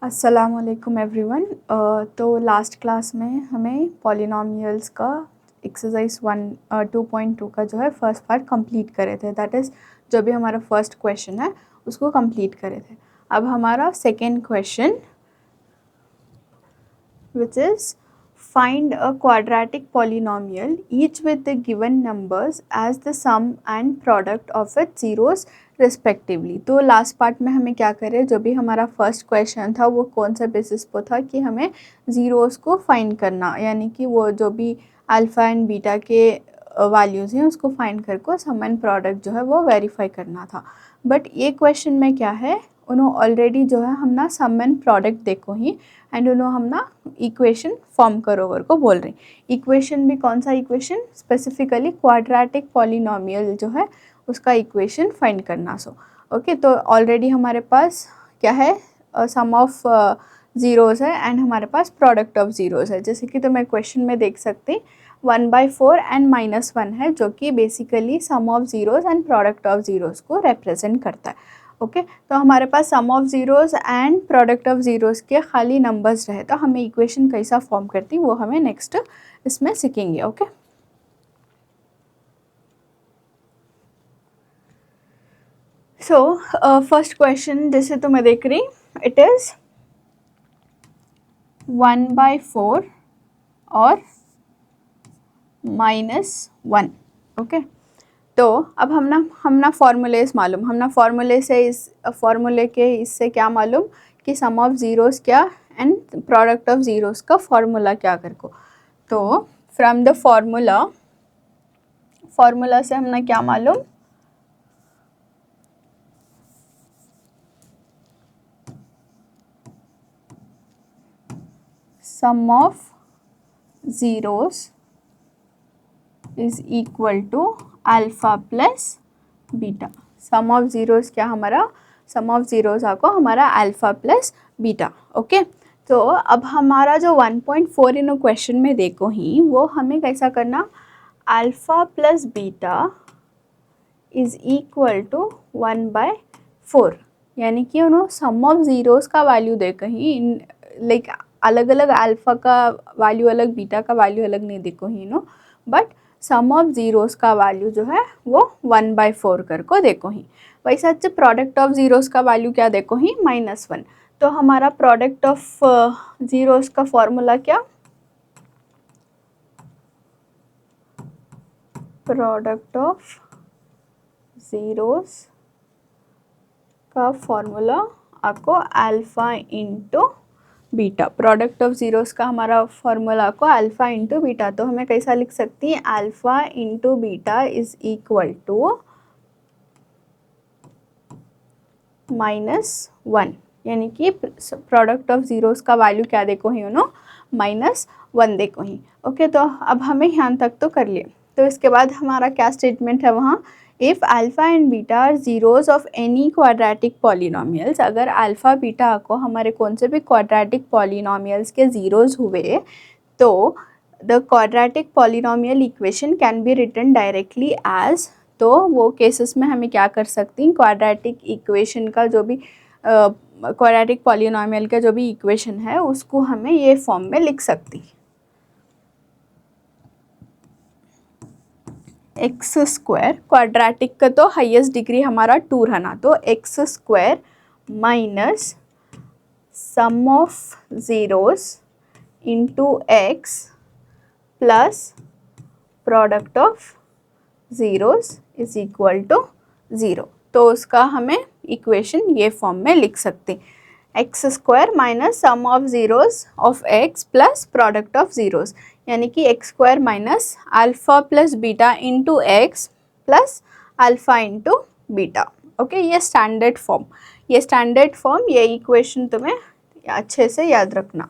अस्सलामुअलैकुम एवरीवन। तो last class में हमें पॉलिनॉमियल्स का एक्सरसाइज 2.2 का जो है फर्स्ट पार्ट कंप्लीट करे थे। दैट इज़ जो भी हमारा फर्स्ट क्वेश्चन है उसको कंप्लीट करे थे। अब हमारा second question which is find a quadratic polynomial each with the given numbers as the sum and product of its zeros respectively। तो लास्ट पार्ट में हमें क्या करें, जो भी हमारा फर्स्ट क्वेश्चन था वो कौन सा बेसिस पे था कि हमें ज़ीरोज़ को फाइंड करना, यानी कि वो जो भी अल्फ़ा एंड बीटा के वैल्यूज़ हैं उसको फाइंड करके सम एंड प्रोडक्ट जो है वो वेरीफाई करना था। बट ये क्वेश्चन में क्या है, उन्होंने ऑलरेडी जो है हमना सम एंड प्रोडक्ट देखो ही एंड उन्होंने हमना इक्वेशन फॉर्म करोवर को बोल रहे। इक्वेशन भी कौन सा इक्वेशन, स्पेसिफिकली क्वाड्रेटिक पॉलिनॉमियल जो है उसका इक्वेशन फाइंड करना। सो ओके, तो ऑलरेडी हमारे पास क्या है, सम ऑफ ज़ीरोज़ है एंड हमारे पास प्रोडक्ट ऑफ ज़ीरोज़ है। जैसे कि तो मैं क्वेश्चन में देख सकती 1/4 एंड -1 है, जो कि basically sum of zeros and product of zeros को रिप्रेजेंट करता है। ओके तो हमारे पास sum of zeros and product of zeros के खाली नंबर्स रहे तो हमें इक्वेशन कैसा फॉर्म करती वो हमें नेक्स्ट इसमें सीखेंगे। ओके सो फर्स्ट क्वेश्चन जैसे तो मैं देख रही, इट इज़ 1/4 और -1। ओके तो अब हमना फॉर्मूलेस मालूम, हमना फॉर्मूले से इस फॉर्मूले के इससे क्या मालूम कि सम ऑफ ज़ीरोज़ क्या एंड प्रोडक्ट ऑफ ज़ीरोज़ का फॉर्मूला क्या कर को। तो फ्रॉम द फॉर्मूला से हमने क्या मालूम, sum of zeros is equal to alpha plus beta. Sum of zeros क्या हमारा, सम ऑफ ज़ीरोज़ आपको हमारा अल्फ़ा प्लस बीटा। ओके तो अब हमारा जो 1.4 इन क्वेश्चन में देखो ही वो हमें कैसा करना, alpha plus beta is equal to 1/4, यानी कि उन्होंने सम ऑफ ज़ीरोज़ का वैल्यू देखो ही, लाइक अलग अलग अल्फ़ा का वैल्यू अलग, बीटा का वैल्यू अलग नहीं देखो ही नो, बट सम ऑफ ज़ीरोज़ का वैल्यू जो है वो 1/4 कर को देखो ही। वैसे अच्छे प्रोडक्ट ऑफ ज़ीरोज़ का वैल्यू क्या देखो ही, -1। तो हमारा प्रोडक्ट ऑफ ज़ीरोज़ का फॉर्मूला क्या, प्रोडक्ट ऑफ ज़ीरोज़ का फॉर्मूला आपको alpha into beta. Product of zeros का हमारा फॉर्मूला को अल्फ़ा इंटू बीटा, तो हमें कैसा लिख सकती है, alpha into beta is equal to -1, यानी कि प्रोडक्ट ऑफ ज़ीरोज़ का वैल्यू क्या देखो ही उन्होंने -1 देखो ही। ओके तो अब हमें यहाँ तक तो कर लिए। तो इसके बाद हमारा क्या स्टेटमेंट है वहाँ, if alpha and beta are zeroes of any quadratic polynomials, अगर अल्फ़ा बीटा को हमारे कौन से भी क्वाड्रेटिक पॉलिनॉमियल्स के ज़ीरोज़ हुए तो the quadratic polynomial equation can be written directly as, तो वो केसेस में हमें क्या कर सकती हैं, क्वाड्रेटिक इक्वेशन का जो भी क्वाड्रेटिक पॉलिनॉमियल का जो भी इक्वेशन है उसको हमें ये फॉर्म में लिख सकती, एक्स स्क्वायर, क्वाड्रेटिक का तो हाईएस्ट डिग्री हमारा 2 रहना, तो x square minus sum of zeroes into x plus product of zeros is equal to 0। तो उसका हमें इक्वेशन ये फॉर्म में लिख सकते, x square minus sum of zeros of x plus product of zeros, यानी कि x square minus alpha plus beta into x plus alpha into beta. Okay ये स्टैंडर्ड फॉर्म, ये इक्वेशन तुम्हें अच्छे से याद रखना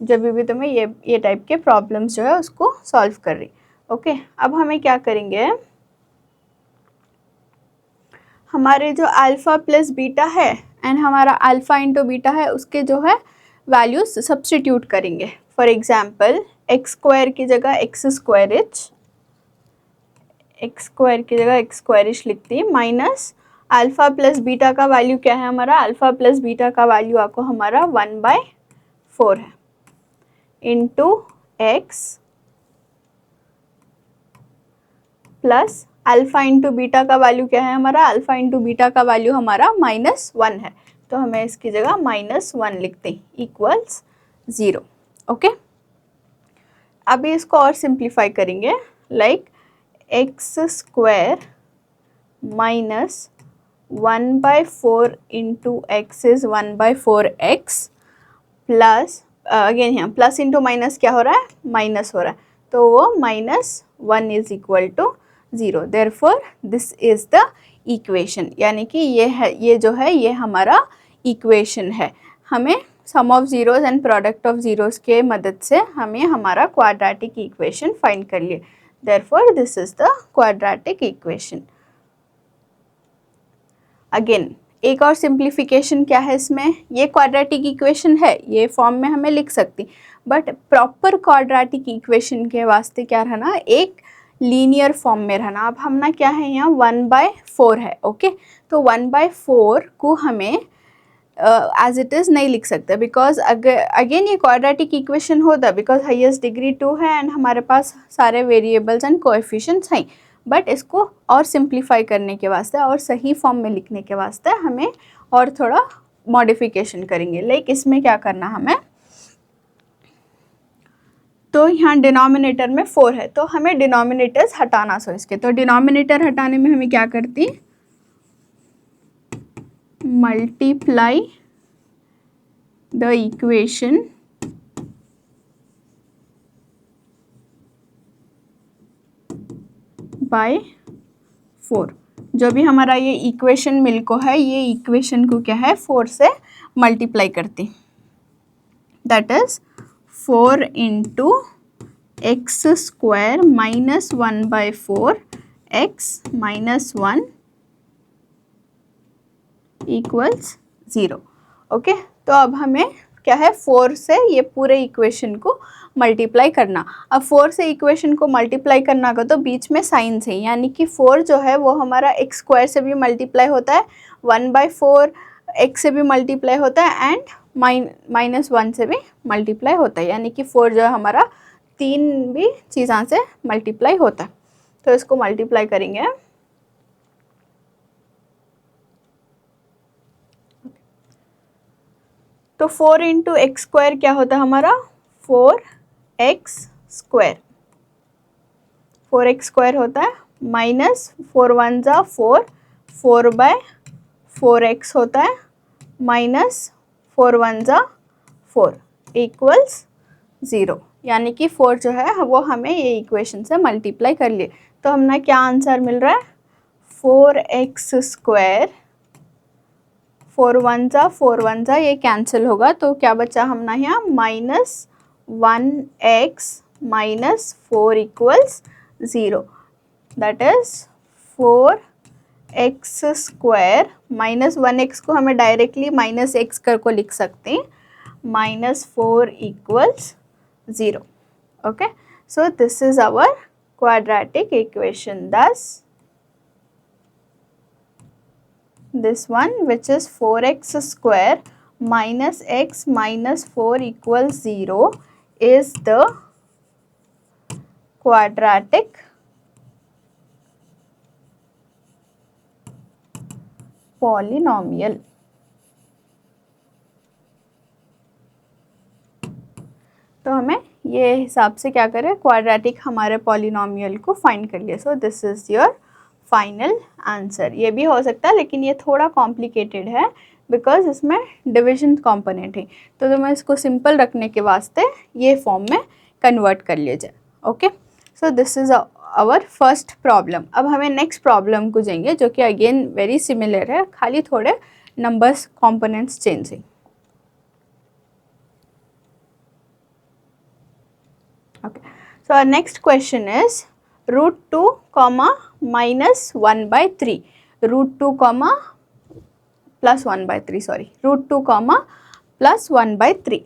जब भी तुम्हें ये टाइप के प्रॉब्लम्स जो है उसको सॉल्व कर रही। ओके अब हमें क्या करेंगे, हमारे जो अल्फ़ा प्लस बीटा है एंड हमारा अल्फ़ा इंटू बीटा है उसके जो है वैल्यूज सब्स्टिट्यूट करेंगे। फॉर एग्जांपल एक्स स्क्वायर की जगह एक्स स्क्वायरिश लिखती है माइनस अल्फ़ा प्लस बीटा का वैल्यू क्या है हमारा, अल्फ़ा प्लस बीटा का वैल्यू आपको हमारा 1/4 है into x plus alpha into beta का वैल्यू क्या है हमारा, अल्फ़ा इंटू बीटा का वैल्यू हमारा -1 है, तो हमें इसकी जगह -1 लिखते हैं इक्वल्स 0। ओके, अभी इसको और सिंप्लीफाई करेंगे, like x square minus 1/4 into x is 1/4x plus again यहाँ प्लस इंटू माइनस क्या हो रहा है, माइनस हो रहा है, तो वो -1 is equal to 0। Therefore this is the equation, यानी कि ये जो है ये हमारा इक्वेशन है। हमें sum of zeros and product of zeros के मदद से हमें हमारा क्वाड्रेटिक इक्वेशन फाइंड कर लिए। Therefore this is the quadratic equation. Again एक और सिंप्लीफिकेशन क्या है इसमें, ये क्वाड्रेटिक इक्वेशन है, ये फॉर्म में हमें लिख सकती, बट प्रॉपर क्वाड्रेटिक इक्वेशन के वास्ते क्या रहना, एक लीनियर फॉर्म में रहना। अब हम ना क्या है यहाँ 1/4 है, ओके, तो 1/4 को हमें एज इट इज़ नहीं लिख सकते, बिकॉज अगेन ये क्वाड्रेटिक इक्वेशन होता बिकॉज हाईएस्ट डिग्री 2 है एंड हमारे पास सारे वेरिएबल्स एंड कोएफिशिएंट्स हैं, बट इसको और सिंप्लीफाई करने के वास्ते और सही फॉर्म में लिखने के वास्ते हमें और थोड़ा मॉडिफिकेशन करेंगे। लाइक इसमें क्या करना हमें, तो यहाँ डिनोमिनेटर में 4 है, तो हमें डिनोमिनेटर्स हटाना सो इसके, तो डिनोमिनेटर हटाने में हमें क्या करती, मल्टीप्लाई द इक्वेशन बाय 4। जो भी हमारा ये इक्वेशन मिल को है, ये इक्वेशन को क्या है 4 से मल्टीप्लाई करती, that is 4 into x square minus 1/4 x minus 1 equals 0। Okay, तो अब हमें क्या है 4 से ये पूरे इक्वेशन को मल्टीप्लाई करना। अब 4 से इक्वेशन को मल्टीप्लाई करना का तो बीच में साइन से, यानी कि 4 जो है वो हमारा एक्स स्क्वायर से भी मल्टीप्लाई होता है, 1/4 एक्स से भी मल्टीप्लाई होता है एंड -1 से भी मल्टीप्लाई होता है, यानी कि 4 जो है हमारा 3 भी चीज़ों से मल्टीप्लाई होता है। तो इसको मल्टीप्लाई करेंगे, तो 4 इंटू एक्स स्क्वायर क्या होता है हमारा 4x स्क्वायर, 4x स्क्वायर होता है, माइनस 4 1 जा 4, 4/4x होता है, माइनस 4 1 जा 4 इक्वल्स 0, यानी कि 4 जो है वो हमें ये इक्वेशन से मल्टीप्लाई कर लिए। तो हमें क्या आंसर मिल रहा है, 4x स्क्वायर, 4 1 जा ये कैंसिल होगा, तो क्या बचा हमने यहाँ -1x minus 4 equals 0, that is 4x square minus 1x को हमें डायरेक्टली -x कर को लिख सकते हैं, -4 equals 0। Okay, so this is our quadratic equation, thus this one, which is 4x square minus x minus 4 equals 0, is the quadratic polynomial। तो हमें ये हिसाब से क्या करें, क्वाड्रेटिक हमारे पॉलिनोमियल को फाइंड कर लिए। सो this is your final answer. ये भी हो सकता है लेकिन ये थोड़ा कॉम्प्लिकेटेड है बिकॉज इसमें डिविजन कंपोनेंट है, तो मैं इसको सिंपल रखने के वास्ते ये फॉर्म में कन्वर्ट कर लिया जाए। Okay, so this is our first problem. अब हमें नेक्स्ट प्रॉब्लम को जाएंगे जो कि अगेन वेरी सिमिलर है, खाली थोड़े नंबर्स कंपोनेंट्स चेंज है। Okay, so our next question is √2, -1/3, √2, +1/3, sorry, √2, +1/3।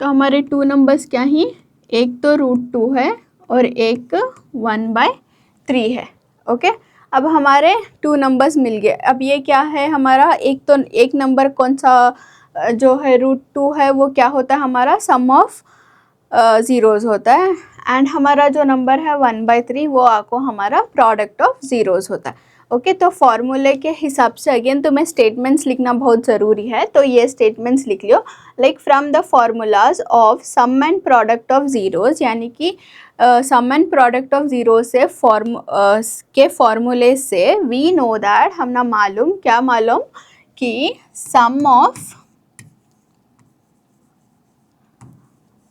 तो हमारे 2 नंबर्स क्या हैं, एक तो √2 है और एक 1/3 है। ओके, अब हमारे 2 नंबर्स मिल गए। अब ये क्या है हमारा, एक नंबर कौन सा जो है √2 है वो क्या होता है हमारा सम ऑफ ज़ीरोज़ होता है, एंड हमारा जो नंबर है 1/3 वो आपको हमारा प्रोडक्ट ऑफ ज़ीरोज़ होता है। ओके, तो फॉर्मूले के हिसाब से अगेन तुम्हें स्टेटमेंट्स लिखना बहुत ज़रूरी है, तो ये स्टेटमेंट्स लिख लियो। Like from the formulas of sum and product of zeros, यानी कि sum and product of zero से के फॉर्मूले से वी नो दैट, हम ना मालूम, क्या मालूम कि sum of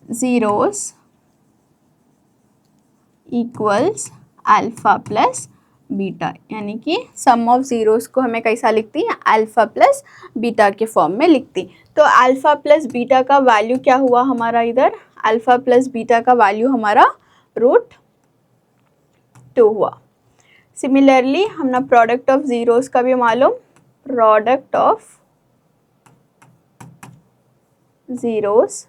zeros equals alpha plus beta, यानी कि सम ऑफ ज़ीरोज़ को हमें कैसा लिखती हैं, अल्फ़ा प्लस बीटा के फॉर्म में लिखती। तो अल्फ़ा प्लस बीटा का वैल्यू क्या हुआ हमारा इधर, अल्फ़ा प्लस बीटा का वैल्यू हमारा √2 हुआ। सिमिलरली हम ना प्रोडक्ट ऑफ ज़ीरोज़ का भी मालूम, product of zeros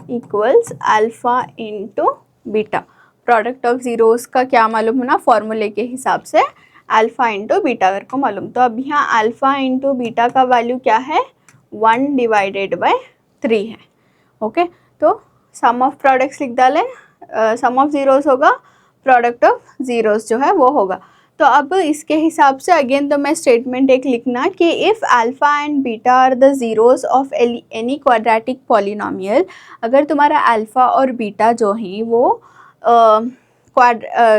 equals alpha into beta. Product of zeros का क्या मालूम है ना, फॉर्मूले के हिसाब से अल्फ़ा इंटू बीटा अगर को मालूम। तो अब यहाँ अल्फ़ा इंटू बीटा का वैल्यू क्या है, 1/3 है। ओके, तो सम ऑफ प्रोडक्ट्स लिख डालें, सम ऑफ ज़ीरोज़ होगा, प्रोडक्ट ऑफ ज़ीरोज़ जो है वो होगा। तो अब इसके हिसाब से अगेन तो मैं स्टेटमेंट एक लिखना कि if alpha and beta are the zeroes of any quadratic polynomial, अगर तुम्हारा अल्फ़ा और बीटा जो हैं वो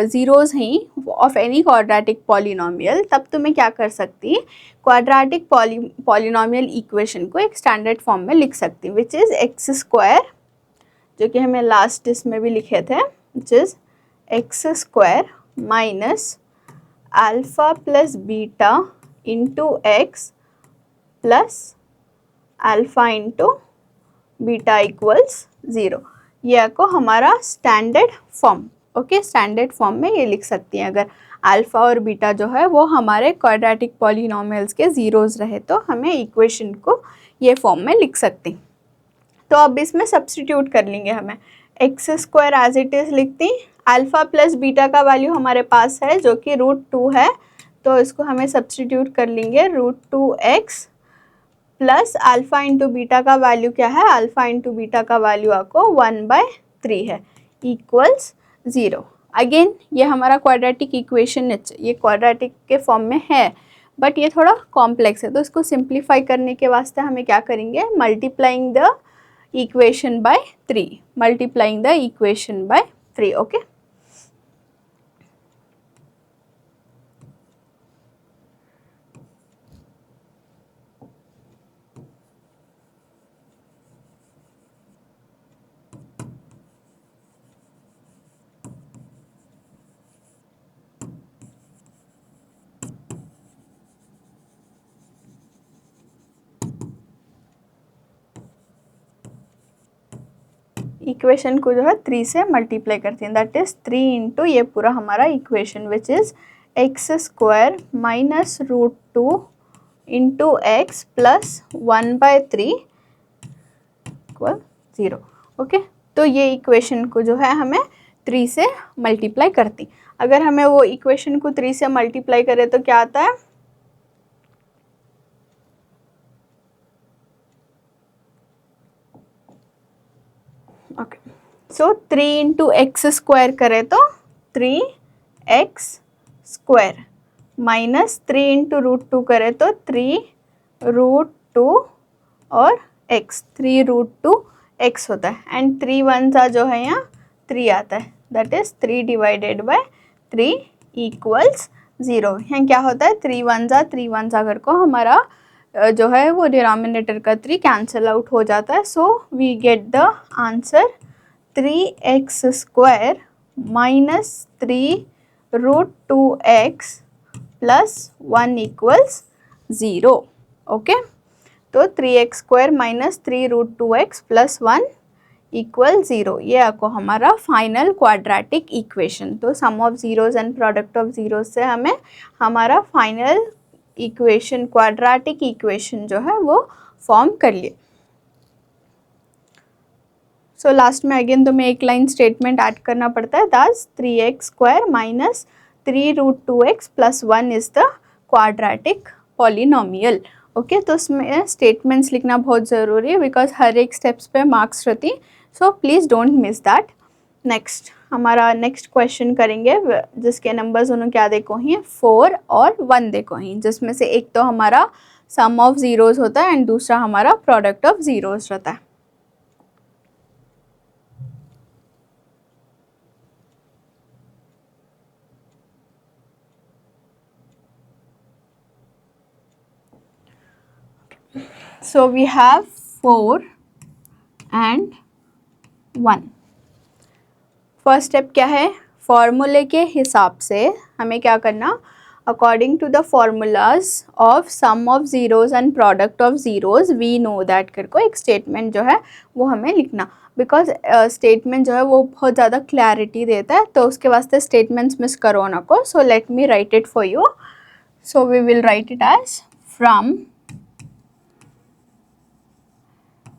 ज़ीरोज़ हैं ऑफ एनी क्वाड्रेटिक पॉलिनोमियल, तब तुम्हें क्या कर सकती, क्वाड्रेटिक पॉलिनोमियल इक्वेशन को एक स्टैंडर्ड फॉर्म में लिख सकती, विच इज़ x², जो कि हमें लास्ट इसमें भी लिखे थे, which is x² minus alpha plus beta into x plus alpha into beta equals 0। ये आपको हमारा standard form, okay, standard form में ये लिख सकती हैं। अगर अल्फ़ा और बीटा जो है वो हमारे क्वाड्रेटिक पॉलिनोमियल्स के ज़ीरोज़ रहे तो हमें इक्वेशन को ये फॉर्म में लिख सकती। तो अब इसमें सब्स्टिट्यूट कर लेंगे, हमें x² एज इट इज़ लिखती, अल्फ़ा प्लस बीटा का वैल्यू हमारे पास है जो कि √2 है, तो इसको हमें सब्स्टिट्यूट कर लेंगे, √2x plus alpha into beta का वैल्यू क्या है, अल्फ़ा इंटू बीटा का वैल्यू आपको 1/3 है, इक्वल्स 0। अगेन ये हमारा क्वाड्रेटिक इक्वेशन, ये क्वाड्रेटिक के फॉर्म में है बट ये थोड़ा कॉम्प्लेक्स है, तो इसको सिंप्लीफाई करने के वास्ते हमें क्या करेंगे, multiplying the equation by 3, multiplying the equation by 3। Okay, equation को जो है 3 से मल्टीप्लाई करते हैं, दैट इज़ 3 इंटू ये पूरा हमारा equation which is x² minus √2 into x plus 1/3 equal 0। Okay, तो ये इक्वेशन को जो है हमें 3 से मल्टीप्लाई करती। अगर हमें वो इक्वेशन को 3 से मल्टीप्लाई करें तो क्या आता है, ओके, सो 3 इंटू x² करें तो 3x² माइनस 3 इंटू √2 करें तो 3√2 और x, 3√2x होता है, एंड 3 1 सा जो है यहाँ 3 आता है, दैट इज़ 3/3 इक्वल्स 0। यहाँ क्या होता है, 3 1 सा कर को हमारा जो है वो डिनोमिनेटर का 3 कैंसिल आउट हो जाता है, so we get the answer 3x² minus 3√2x plus 1 equals 0। Okay, तो 3x² minus 3√2x plus 1 equal 0, ये आपको हमारा फाइनल क्वाड्रेटिक इक्वेशन। तो sum of zeros and product of zeros से हमें हमारा फाइनल इक्वेशन, क्वाड्रेटिक इक्वेशन जो है वो फॉर्म कर लिए। सो लास्ट में अगेन तुम्हें एक लाइन स्टेटमेंट ऐड करना पड़ता है, that's 3x² minus 3√2x + 1 is the quadratic polynomial. Okay, तो उसमें स्टेटमेंट्स लिखना बहुत ज़रूरी है बिकॉज हर एक स्टेप्स पे मार्क्स रहती, so please don't miss that. Next हमारा नेक्स्ट क्वेश्चन करेंगे जिसके नंबर्स उन्होंने क्या देखो ही 4 और 1 देखो ही, जिसमें से एक तो हमारा सम ऑफ ज़ीरोज़ होता है एंड दूसरा हमारा प्रोडक्ट ऑफ ज़ीरोज़ रहता है। So we have 4 and 1। First step क्या है, फॉर्मूले के हिसाब से हमें क्या करना, according to the formulas of sum of zeros and product of zeroes we know that करके एक स्टेटमेंट जो है वो हमें लिखना, बिकॉज स्टेटमेंट जो है वो बहुत ज़्यादा क्लैरिटी देता है, तो उसके वास्ते स्टेटमेंट्स मिस करो ना को। So let me write it for you. So we will write it as from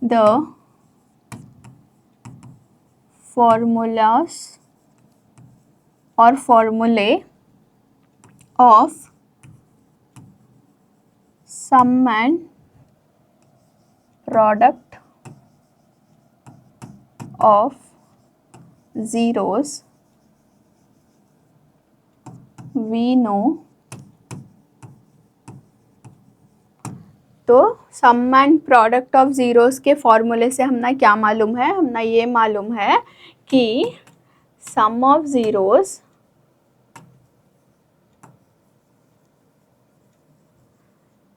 the formulas or formulae of sum and product of zeros we know। तो सम एंड प्रोडक्ट ऑफ ज़ीरोज़ के फॉर्मूले से हमने क्या मालूम है, हमने ये मालूम है कि sum of zeros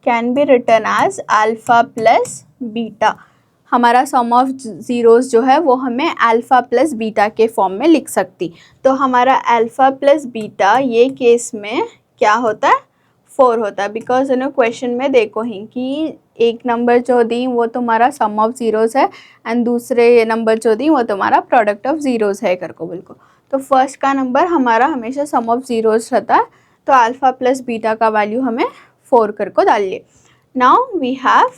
can be written as alpha plus beta. हमारा सम ऑफ ज़ीरोज़ जो है वो हमें अल्फ़ा प्लस बीटा के फॉर्म में लिख सकती, तो हमारा अल्फ़ा प्लस बीटा ये केस में क्या होता है, 4 होता है, बिकॉज इन्होंने क्वेश्चन में देखो ही कि एक नंबर जो दी वो तुम्हारा सम ऑफ ज़ीरोज़ है एंड दूसरे नंबर जो दी वो तुम्हारा प्रोडक्ट ऑफ ज़ीरोज़ है कर को बिल्कुल। तो फर्स्ट का नंबर हमारा हमेशा सम ऑफ ज़ीरोज़ रहता है, तो अल्फ़ा प्लस बीटा का वैल्यू हमें 4 कर को डालिए। Now we have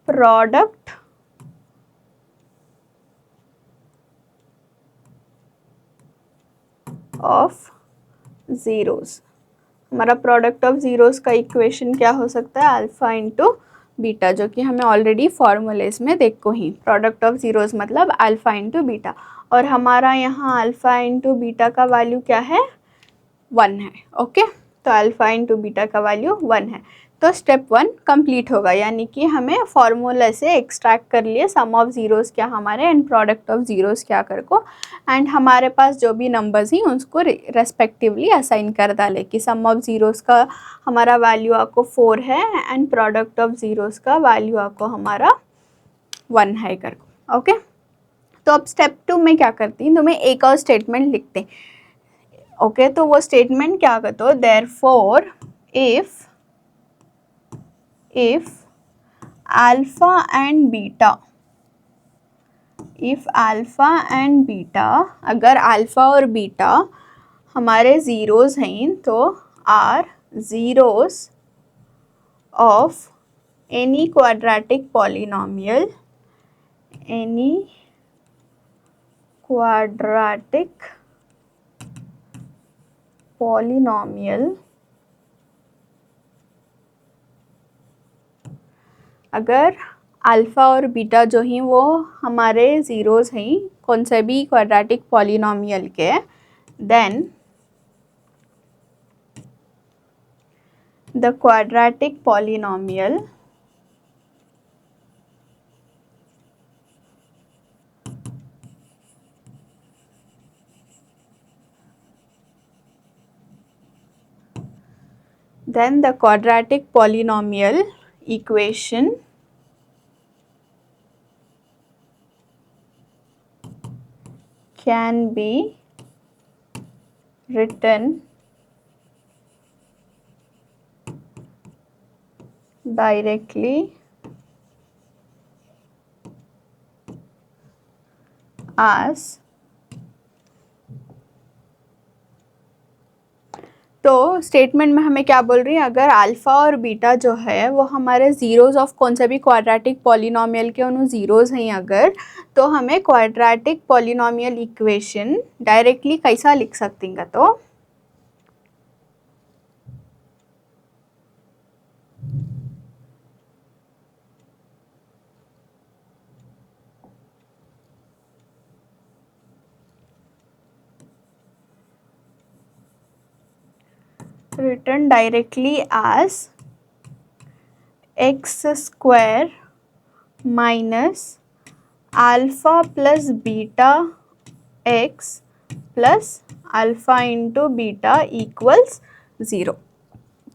product of zeroes. हमारा प्रोडक्ट ऑफ ज़ीरोज़ का इक्वेशन क्या हो सकता है, अल्फ़ा इंटू बीटा, जो कि हमें ऑलरेडी फॉर्मूलेस में देखो ही, प्रोडक्ट ऑफ ज़ीरोज़ मतलब अल्फ़ा इंटू बीटा, और हमारा यहाँ अल्फ़ा इंटू बीटा का वैल्यू क्या है, 1 है। ओके, तो अल्फ़ा इंटू बीटा का वैल्यू 1 है, तो स्टेप 1 कंप्लीट होगा, यानी कि हमें फॉर्मूला से एक्सट्रैक्ट कर लिए सम ऑफ ज़ीरोज़ क्या हमारे एंड प्रोडक्ट ऑफ ज़ीरोज़ क्या कर को, एंड हमारे पास जो भी नंबर्स हैं उसको रेस्पेक्टिवली असाइन कर डाले कि सम ऑफ ज़ीरोज़ का हमारा वैल्यू आपको 4 है एंड प्रोडक्ट ऑफ ज़ीरोज़ का वैल्यू आपको हमारा 1 है कर को। ओके, तो अब स्टेप 2 में क्या करती हूँ, तो मैं एक और स्टेटमेंट लिखते हैं। ओके, तो वो स्टेटमेंट क्या करते हो, therefore if alpha and beta, if alpha and beta, अगर अल्फ़ा और बीटा हमारे ज़ीरोज़ हैं तो are zeroes of any quadratic polynomial, any quadratic polynomial, अगर अल्फ़ा और बीटा जो हैं वो हमारे ज़ीरोज़ हैं कौन से भी क्वाड्रेटिक पॉलिनोमियल के, then the quadratic polynomial then the quadratic polynomial equation can be written directly as तो स्टेटमेंट में हमें क्या बोल रही है, अगर अल्फ़ा और बीटा जो है वो हमारे ज़ीरोज़ ऑफ कौन सा भी क्वाड्रेटिक पॉलिनोमियल के उन ज़ीरोज़ हैं अगर, तो हमें क्वाड्रेटिक पॉलिनोमियल इक्वेशन डायरेक्टली कैसा लिख सकती हैं, तो written directly as x square minus alpha plus beta x plus alpha into beta equals 0।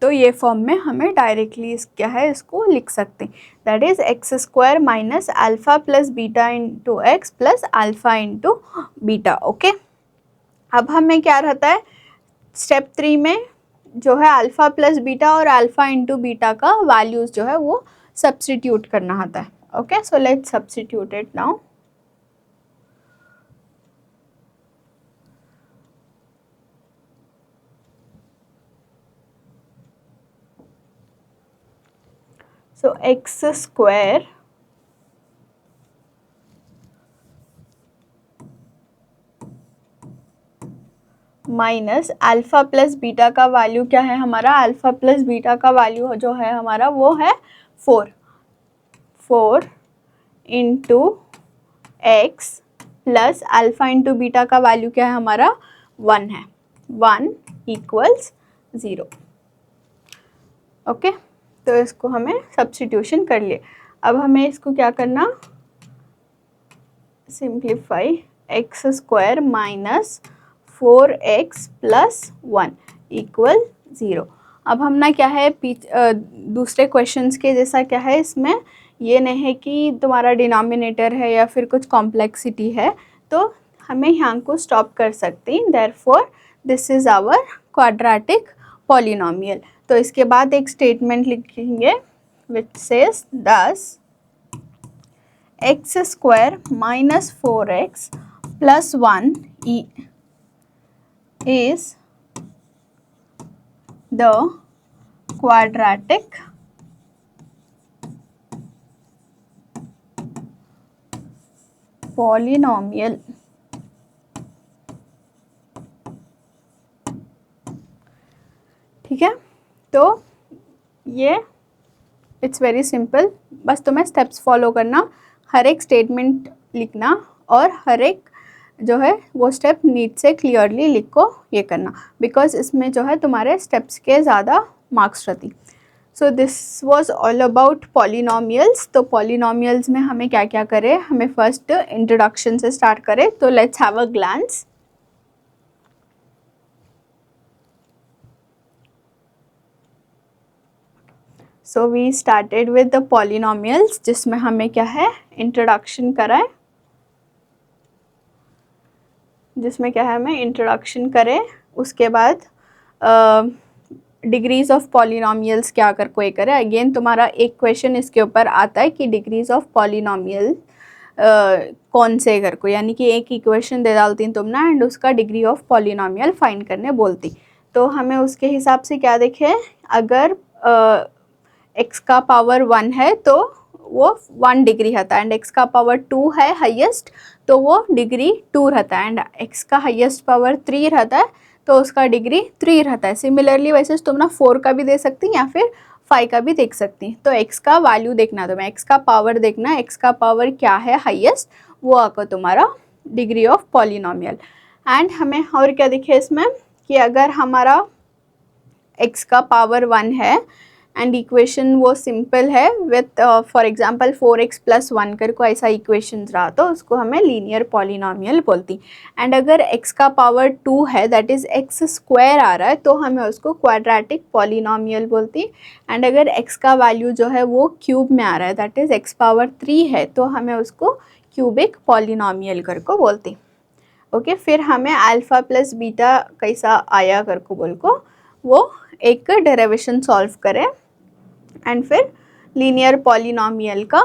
तो ये फॉर्म में हमें डायरेक्टली क्या है इसको लिख सकते हैं, that is x square minus alpha plus beta into x plus alpha into beta. Okay, अब हमें क्या रहता है स्टेप 3 में जो है अल्फ़ा प्लस बीटा और अल्फ़ा इंटू बीटा का वैल्यूज़ जो है वो सब्स्टिट्यूट करना आता है। Okay, so let's substitute it now. So x square minus alpha plus beta का वैल्यू क्या है हमारा, अल्फ़ा प्लस बीटा का वैल्यू जो है हमारा वो है 4 into x plus alpha into beta का वैल्यू क्या है हमारा 1 है, 1 इक्वल्स 0। ओके, तो इसको हमें सब्स्टिट्यूशन कर लिए। अब हमें इसको क्या करना, simplify x square minus 4x plus 1 equal 0। अब हम ना क्या है दूसरे क्वेश्चंस के जैसा क्या है, इसमें ये नहीं है कि तुम्हारा डिनोमिनेटर है या फिर कुछ कॉम्प्लेक्सिटी है, तो हमें यहाँ को स्टॉप कर सकते हैं। Therefore this is our quadratic polynomial. तो इसके बाद एक स्टेटमेंट लिखेंगे विच सेज दस x square minus 4x plus 1 is the quadratic polynomial। ठीक है, तो ये इट्स वेरी सिंपल, बस तुम्हें स्टेप्स फॉलो करना, हर एक स्टेटमेंट लिखना और हर एक जो है वो स्टेप नीट से क्लियरली लिखो, ये करना, बिकॉज इसमें जो है तुम्हारे स्टेप्स के ज़्यादा मार्क्स रहती। So this was all about polynomials. तो पॉलिनोमियल्स में हमें क्या क्या करें, हमें फर्स्ट इंट्रोडक्शन से स्टार्ट करें, तो let's have a glance. So we started with the polynomials, जिसमें हमें क्या है इंट्रोडक्शन कराए, जिसमें क्या है हमें इंट्रोडक्शन करें, उसके बाद डिग्रीज ऑफ पॉलिनोमियल्स क्या कर कोई करे। अगेन तुम्हारा एक क्वेश्चन इसके ऊपर आता है कि डिग्रीज ऑफ पॉलिनोमियल कौन से कर को, यानी कि एक इक्वेशन दे डालती तुम ना एंड उसका डिग्री ऑफ पॉलिनोमियल फाइंड करने बोलती। तो हमें उसके हिसाब से क्या देखे, अगर x का पावर 1 है तो वो 1 डिग्री रहता है, एंड x का पावर 2 है हाईएस्ट तो वो डिग्री 2 रहता है, एंड x का हाईएस्ट पावर 3 रहता है तो उसका डिग्री 3 रहता है। सिमिलरली वैसे तुम ना 4 का भी दे सकती या फिर 5 का भी देख सकती। तो x का वैल्यू देखना, तो मैं x का पावर देखना, x का पावर क्या है हाईएस्ट, वो आकर तुम्हारा डिग्री ऑफ पॉलिनोमियल। एंड हमें और क्या दिखे इसमें कि अगर हमारा x का पावर 1 है एंड इक्वेशन वो सिंपल है with for example 4x plus 1 कर को ऐसा इक्वेशन रहा तो उसको हमें लीनियर पॉलिनोमियल बोलती। एंड अगर x का पावर 2 है दैट इज़ x स्क्वायर आ रहा है तो हमें उसको क्वाड्रेटिक पॉलिनोमियल बोलती। एंड अगर x का वैल्यू जो है वो क्यूब में आ रहा है दैट इज़ x पावर 3 है तो हमें उसको क्यूबिक पॉलिनोमियल कर को बोलती। ओके, फिर हमें अल्फ़ा प्लस बीटा कैसा आया कर को बोल को वो एक डेरिवेशन सॉल्व करें एंड फिर लीनियर पॉलिनोमियल का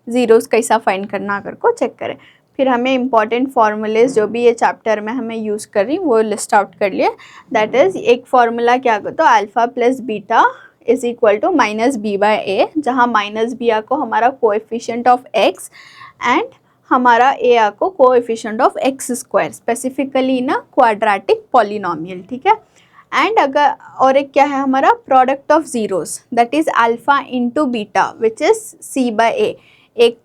ज़ीरोस कैसा फाइंड करना कर को चेक करें। फिर हमें इम्पॉर्टेंट फार्मूलेज जो भी ये चैप्टर में हमें यूज़ कर रही वो लिस्ट आउट कर लिए। दैट इज़ एक फार्मूला क्या कहते हो, alpha plus beta is equal to minus B by A, जहाँ माइनस बी आ को हमारा कोएफिशिएंट ऑफ एक्स एंड हमारा ए आ को coefficient of X square, specifically ना क्वाड्रेटिक पॉलिनोमियल, ठीक है। एंड अगर और एक क्या है हमारा product of zeros, that is alpha into beta which is C by A, एक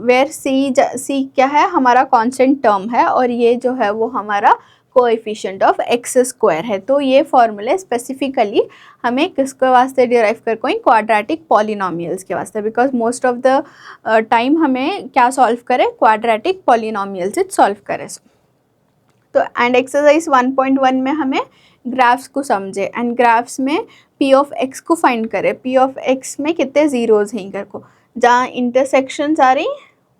वेयर सी क्या है हमारा कांस्टेंट टर्म है और ये जो है वो हमारा कोएफिशिएंट ऑफ एक्स स्क्वायर है। तो ये फॉर्मूले स्पेसिफिकली हमें किसके वास्ते डिराइव कर कोई क्वाड्रेटिक पॉलिनोमियल्स के वास्ते, because most of the time हमें क्या सॉल्व करें, क्वाड्रेटिक पॉलिनोमियल्स इट सॉल्व करें। तो एंड एक्सरसाइज 1.1 में हमें ग्राफ्स को समझे एंड ग्राफ्स में पी ऑफ एक्स को फाइंड करें। पी ऑफ एक्स में कितने जीरोज हैं कर को, जहाँ इंटरसेक्शंस आ रही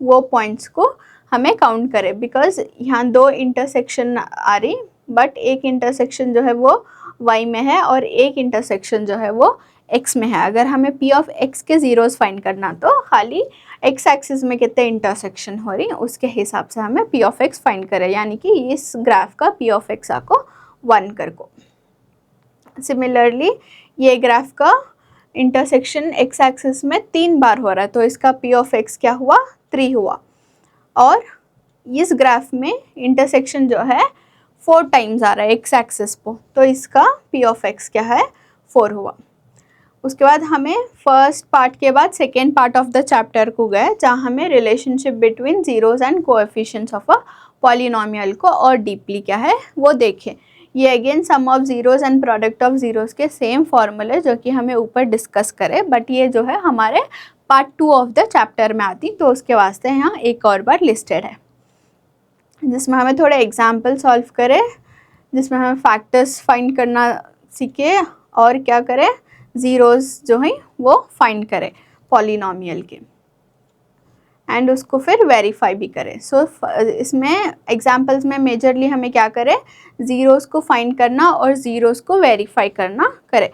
वो पॉइंट्स को हमें काउंट करें, बिकॉज यहाँ दो इंटरसेक्शन आ रही बट एक इंटरसेक्शन जो है वो y में है और एक इंटरसेक्शन जो है वो x में है। अगर हमें p ऑफ x के जीरोस फाइंड करना तो खाली x एक्सिस में कितने इंटरसेक्शन हो रही उसके हिसाब से हमें p ऑफ x फाइंड करें, यानी कि इस ग्राफ का p ऑफ x आपको 1 कर को। सिमिलरली ये ग्राफ का इंटरसेक्शन x एक्सिस में 3 बार हो रहा है तो इसका p ऑफ x क्या हुआ, 3 हुआ। और इस ग्राफ में इंटरसेक्शन जो है 4 टाइम्स आ रहा है x एक्सिस पर, तो इसका p ऑफ x क्या है, 4 हुआ। उसके बाद हमें फर्स्ट पार्ट के बाद second part of the chapter को गए, जहाँ हमें relationship between zeros and coefficients of a polynomial को और डीपली क्या है वो देखें। ये again sum of zeros and product of zeros के सेम फॉर्मूले जो कि हमें ऊपर डिस्कस करें, बट ये जो है हमारे पार्ट 2 ऑफ द चैप्टर में आती, तो उसके वास्ते यहाँ एक और बार लिस्टेड है, जिसमें हमें थोड़े एग्जाम्पल सॉल्व करें, जिसमें हमें फैक्टर्स फाइंड करना सीखे और क्या करें, ज़ीरोज़ जो हैं वो फाइंड करें पॉलिनोमियल के एंड उसको फिर वेरीफाई भी करें। सो इसमें एग्जांपल्स में मेजरली हमें क्या करें, ज़ीरोज़ को फाइंड करना और ज़ीरोज़ को वेरीफाई करना करें।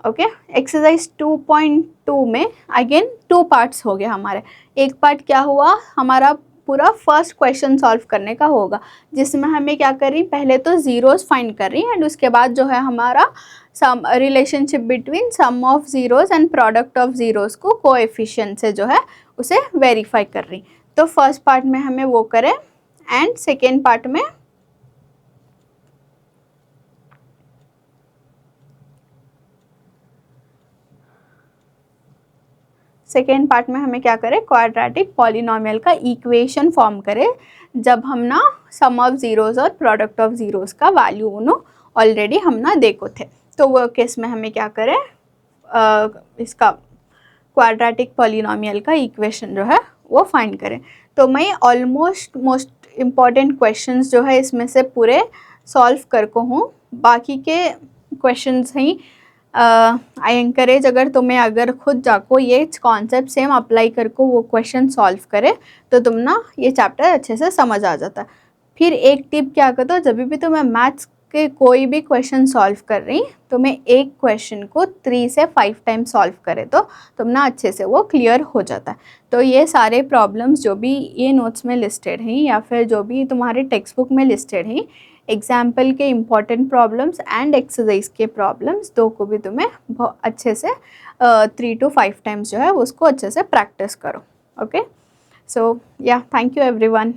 ओके, एक्सरसाइज 2.2 में अगेन 2 पार्ट्स हो गए हमारे। एक पार्ट क्या हुआ हमारा पूरा फर्स्ट क्वेश्चन सॉल्व करने का होगा, जिसमें हमें क्या कर रही, पहले तो ज़ीरोज़ फाइंड कर रही एंड उसके बाद जो है हमारा sum relationship between sum of zeros and product of zeros को कोएफिशिएंट से जो है उसे वेरीफाई कर रही। तो फर्स्ट पार्ट में हमें वो करें एंड सेकेंड पार्ट में हमें क्या करें, क्वाड्रेटिक पॉलिनोमियल का इक्वेशन फॉर्म करें, जब हम ना सम ऑफ ज़ीरोज़ और प्रोडक्ट ऑफ ज़ीरोज़ का वैल्यू उन्हों ऑलरेडी हम ना देखो थे। तो वो केस में हमें क्या करें, इसका क्वाड्रेटिक पॉलिनोमियल का इक्वेशन जो है वो फाइंड करें। तो मैं ऑलमोस्ट मोस्ट इम्पॉर्टेंट क्वेश्चंस जो है इसमें से पूरे सॉल्व कर को हूँ। बाकी के क्वेश्चंस ही आई एनकरेज अगर तुम्हें अगर खुद जाको ये कॉन्सेप्ट सेम अप्लाई कर को वो क्वेश्चन सॉल्व करे तो तुम ना ये चैप्टर अच्छे से समझ आ जाता है। फिर एक टिप क्या करते हो, जब भी तुम्हें मैथ्स के कोई भी क्वेश्चन सॉल्व कर रही तो मैं एक क्वेश्चन को 3 से 5 टाइम सॉल्व करे तो तुम ना अच्छे से वो क्लियर हो जाता है। तो ये सारे प्रॉब्लम्स जो भी ये नोट्स में लिस्टेड हैं या फिर जो भी तुम्हारे टेक्स्ट बुक में लिस्टेड हैं, एग्जाम्पल के इम्पॉर्टेंट प्रॉब्लम्स एंड एक्सरसाइज के प्रॉब्लम्स दो को भी तुम्हें बहुत अच्छे से 3 to 5 टाइम्स जो है उसको अच्छे से प्रैक्टिस करो। ओके, सो या थैंक यू एवरीवन।